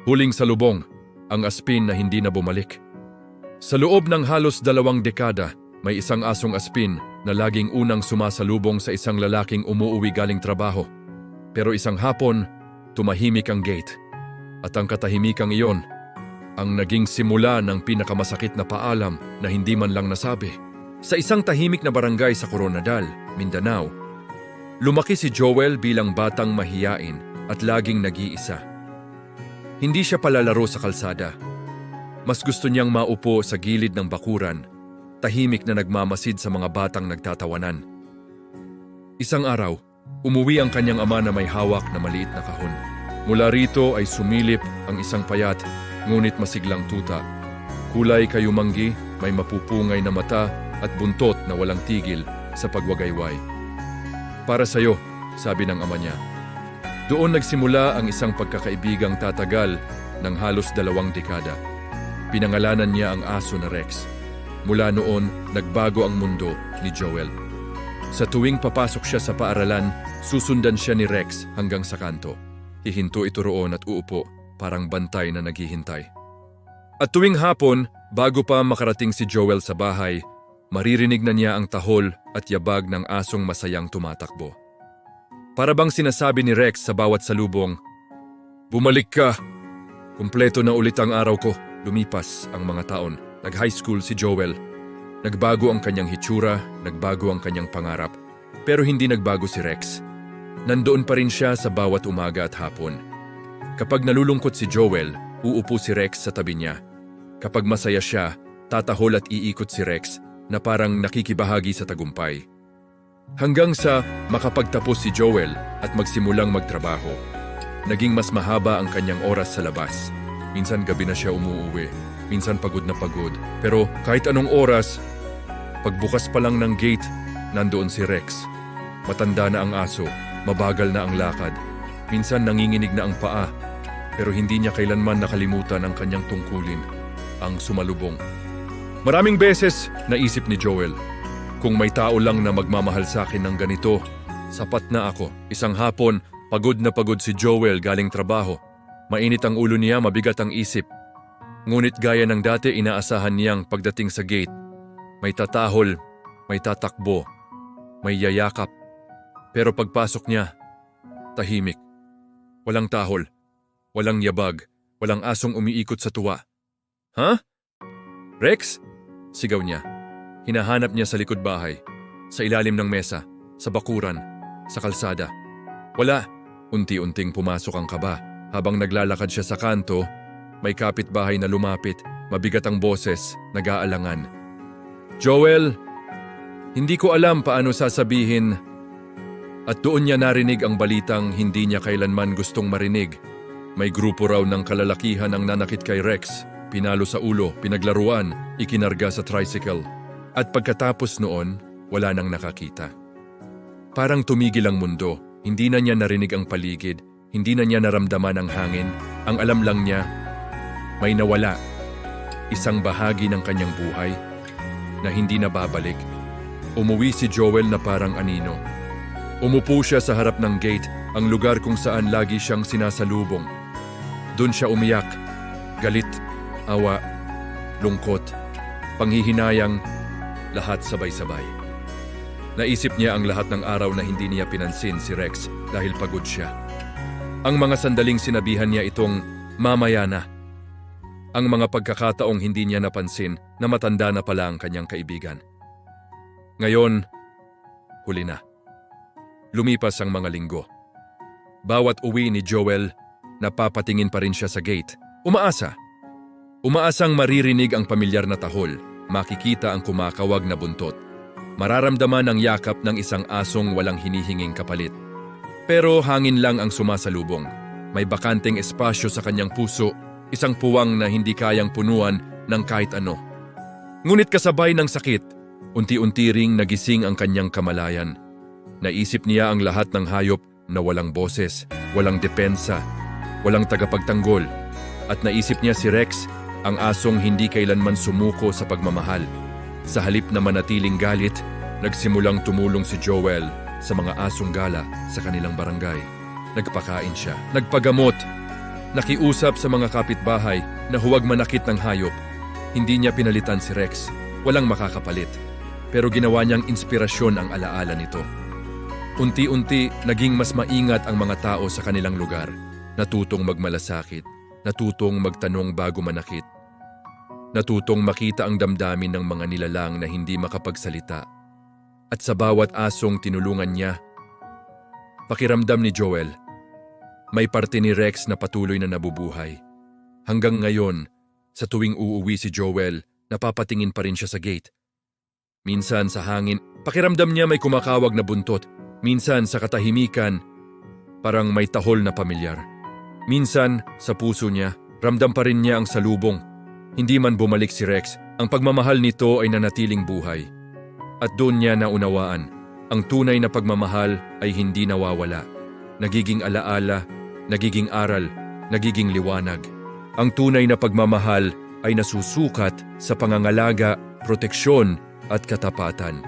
Huling salubong, ang aspin na hindi na bumalik. Sa loob ng halos 2 dekada, may isang asong aspin na laging unang sumasalubong sa isang lalaking umuuwi galing trabaho. Pero isang hapon, tumahimik ang gate. At ang katahimikang iyon, ang naging simula ng pinakamasakit na paalam na hindi man lang nasabi. Sa isang tahimik na barangay sa Coronadal, Mindanao, lumaki si Joel bilang batang mahiyain at laging nag-iisa. Hindi siya palalaro sa kalsada. Mas gusto niyang maupo sa gilid ng bakuran, tahimik na nagmamasid sa mga batang nagtatawanan. Isang araw, umuwi ang kanyang ama na may hawak na maliit na kahon. Mula rito ay sumilip ang isang payat, ngunit masiglang tuta. Kulay kayumanggi, may mapupungay na mata at buntot na walang tigil sa pagwagayway. Para sa'yo, sabi ng ama niya. Doon nagsimula ang isang pagkakaibigang tatagal ng halos 2 dekada. Pinangalanan niya ang aso na Rex. Mula noon, nagbago ang mundo ni Joel. Sa tuwing papasok siya sa paaralan, susundan siya ni Rex hanggang sa kanto. Hihinto ito roon at uupo, parang bantay na naghihintay. At tuwing hapon, bago pa makarating si Joel sa bahay, maririnig na niya ang tahol at yabag ng asong masayang tumatakbo. Para bang sinasabi ni Rex sa bawat salubong, "Bumalik ka! Kumpleto na ulit ang araw ko." Lumipas ang mga taon. Nag-high school si Joel. Nagbago ang kanyang hitsura, nagbago ang kanyang pangarap. Pero hindi nagbago si Rex. Nandoon pa rin siya sa bawat umaga at hapon. Kapag nalulungkot si Joel, uupo si Rex sa tabi niya. Kapag masaya siya, tatahol at iikot si Rex na parang nakikibahagi sa tagumpay. Hanggang sa makapagtapos si Joel at magsimulang magtrabaho. Naging mas mahaba ang kanyang oras sa labas. Minsan gabi na siya umuuwi, minsan pagod na pagod. Pero kahit anong oras, pagbukas pa lang ng gate, nandoon si Rex. Matanda na ang aso, mabagal na ang lakad. Minsan nanginginig na ang paa, pero hindi niya kailanman nakalimutan ang kanyang tungkulin, ang sumalubong. Maraming beses naisip ni Joel, kung may tao lang na magmamahal sa akin ng ganito, sapat na ako. Isang hapon, pagod na pagod si Joel galing trabaho. Mainit ang ulo niya, mabigat ang isip. Ngunit gaya ng dati, inaasahan niyang pagdating sa gate, may tatahol, may tatakbo, may yayakap. Pero pagpasok niya, tahimik. Walang tahol, walang yabag, walang asong umiikot sa tuwa. "Ha? Rex?" sigaw niya. Hinahanap niya sa likod bahay, sa ilalim ng mesa, sa bakuran, sa kalsada. Wala. Unti-unting pumasok ang kaba. Habang naglalakad siya sa kanto, may kapitbahay na lumapit, mabigat ang boses, nag-aalangan. "Joel, hindi ko alam paano sasabihin." At doon niya narinig ang balitang hindi niya kailanman gustong marinig. May grupo raw ng kalalakihan ang nanakit kay Rex, pinalo sa ulo, pinaglaruan, ikinarga sa tricycle. At pagkatapos noon, wala nang nakakita. Parang tumigil ang mundo, hindi na niya narinig ang paligid, hindi na niya naramdaman ang hangin. Ang alam lang niya, may nawala. Isang bahagi ng kanyang buhay na hindi na babalik. Umuwi si Joel na parang anino. Umupo siya sa harap ng gate, ang lugar kung saan lagi siyang sinasalubong. Doon siya umiyak, galit, awa, lungkot, panghihinayang, lahat sabay-sabay. Naisip niya ang lahat ng araw na hindi niya pinansin si Rex dahil pagod siya. Ang mga sandaling sinabihan niya itong mamaya na. Ang mga pagkakataong hindi niya napansin na matanda na pala ang kanyang kaibigan. Ngayon, huli na. Lumipas ang mga linggo. Bawat uwi ni Joel, napapatingin pa rin siya sa gate. Umaasa. Umaasang maririnig ang pamilyar na tahol, makikita ang kumakawag na buntot. Mararamdaman ang yakap ng isang asong walang hinihinging kapalit. Pero hangin lang ang sumasalubong. May bakanteng espasyo sa kanyang puso, isang puwang na hindi kayang punuan ng kahit ano. Ngunit kasabay ng sakit, unti-unti ring nagising ang kanyang kamalayan. Naisip niya ang lahat ng hayop na walang boses, walang depensa, walang tagapagtanggol. At naisip niya si Rex, ang asong hindi kailanman sumuko sa pagmamahal. Sa halip na manatiling galit, nagsimulang tumulong si Joel sa mga asong gala sa kanilang barangay. Nagpakain siya, nagpagamot, Nakiusap sa mga kapitbahay na huwag manakit ng hayop. Hindi niya pinalitan si Rex. Walang makakapalit. Pero ginawa niyang inspirasyon ang alaala nito. Unti-unti, naging mas maingat ang mga tao sa kanilang lugar. Natutong magmalasakit. Natutong magtanong bago manakit. Natutong makita ang damdamin ng mga nilalang na hindi makapagsalita. At sa bawat asong tinulungan niya, pakiramdam ni Joel, may parte ni Rex na patuloy na nabubuhay. Hanggang ngayon, sa tuwing uuwi si Joel, napapatingin pa rin siya sa gate. Minsan sa hangin, pakiramdam niya may kumakawag na buntot. Minsan sa katahimikan, parang may tahol na pamilyar. Minsan, sa puso niya, ramdam pa rin niya ang salubong. Hindi man bumalik si Rex, ang pagmamahal nito ay nanatiling buhay. At doon niya naunawaan, ang tunay na pagmamahal ay hindi nawawala. Nagiging alaala, nagiging aral, nagiging liwanag. Ang tunay na pagmamahal ay nasusukat sa pangangalaga, proteksyon at katapatan.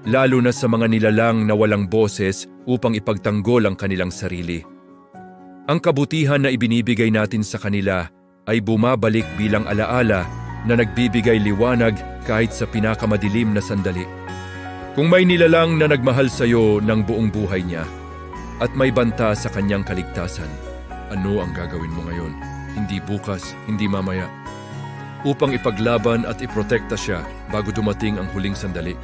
Lalo na sa mga nilalang na walang boses upang ipagtanggol ang kanilang sarili. Ang kabutihan na ibinibigay natin sa kanila ay bumabalik bilang alaala na nagbibigay liwanag kahit sa pinakamadilim na sandali. Kung may nilalang na nagmahal sa iyo ng buong buhay niya at may banta sa kanyang kaligtasan, ano ang gagawin mo ngayon? Hindi bukas, hindi mamaya. Upang ipaglaban at iprotekta siya bago dumating ang huling sandali.